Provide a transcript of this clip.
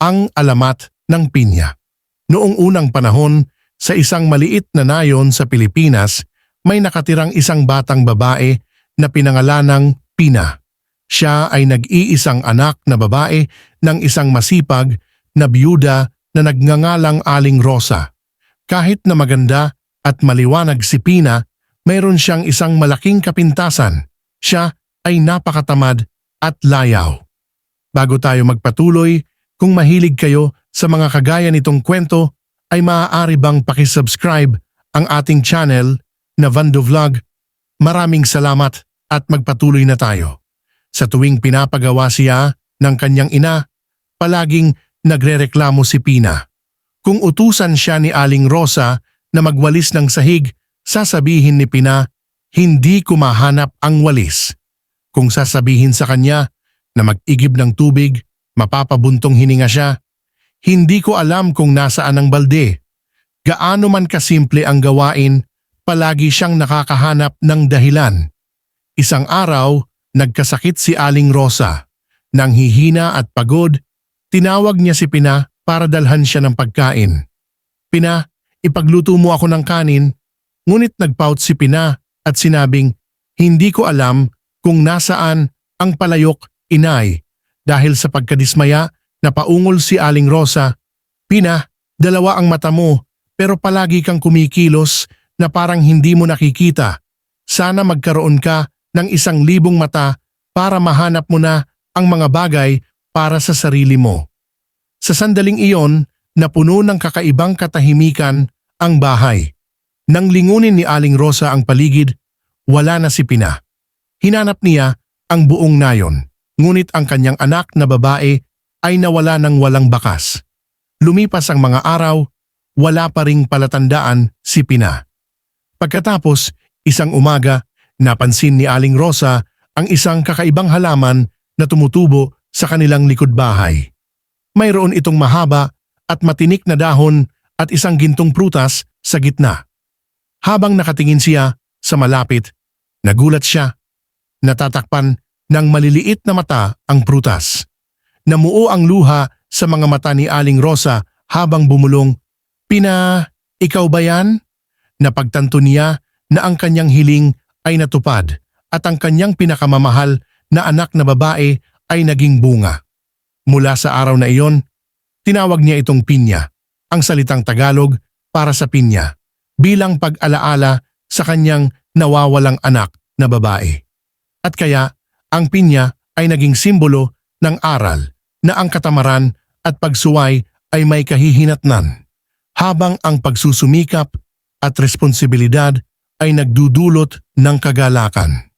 ang alamat ng pinya. Noong unang panahon, sa isang maliit na nayon sa Pilipinas, may nakatirang isang batang babae na pinangalanang Pina. Siya ay nag-iisang anak na babae ng isang masipag na byuda na nagngangalang Aling Rosa. Kahit na maganda at maliwanag si Pina, mayroon siyang isang malaking kapintasan. Siya ay napakatamad at layaw. Bago tayo magpatuloy, kung mahilig kayo sa mga kagaya nitong kwento, ay maaari bang pakisubscribe ang ating channel na Vando Vlog? Maraming salamat at magpatuloy na tayo. Sa tuwing pinapagawa siya ng kanyang ina, palaging nagrereklamo si Pina. Kung utusan siya ni Aling Rosa na magwalis ng sahig, sasabihin ni Pina, hindi ko mahanap ang walis. Kung sasabihin sa kanya na mag-igib ng tubig, mapapabuntong hininga siya. Hindi ko alam kung nasaan ang balde. Gaano man kasimple ang gawain, palagi siyang nakakahanap ng dahilan. Isang araw, nagkasakit si Aling Rosa. Nang hihina at pagod, tinawag niya si Pina para dalhan siya ng pagkain. Pina, ipagluto mo ako ng kanin. Ngunit nagpout si Pina at sinabing, hindi ko alam kung nasaan ang palayok, inay. Dahil sa pagkadismaya, napaungol si Aling Rosa. Pina, dalawa ang mata mo pero palagi kang kumikilos na parang hindi mo nakikita. Sana magkaroon ka ng 1,000 mata para mahanap mo na ang mga bagay para sa sarili mo. Sa sandaling iyon, napuno ng kakaibang katahimikan ang bahay. Nang lingunin ni Aling Rosa ang paligid, wala na si Pina. Hinanap niya ang buong nayon, ngunit ang kanyang anak na babae ay nawala ng walang bakas. Lumipas ang mga araw, wala pa ring palatandaan si Pina. Pagkatapos, isang umaga, napansin ni Aling Rosa ang isang kakaibang halaman na tumutubo sa kanilang likod bahay. Mayroon itong mahaba at matinik na dahon at isang gintong prutas sa gitna. Habang nakatingin siya sa malapit, nagulat siya. Natatakpan ng maliliit na mata ang prutas. Namuo ang luha sa mga mata ni Aling Rosa habang bumulong, Pina, ikaw ba yan? Napagtanto niya na ang kanyang hiling ay natupad at ang kanyang pinakamamahal na anak na babae ay naging bunga. Mula sa araw na iyon, tinawag niya itong pinya, ang salitang Tagalog para sa pinya, bilang pag-alaala sa kanyang nawawalang anak na babae. At kaya, ang pinya ay naging simbolo ng aral na ang katamaran at pagsuway ay may kahihinatnan, habang ang pagsusumikap at responsibilidad ay nagdudulot ng kagalakan.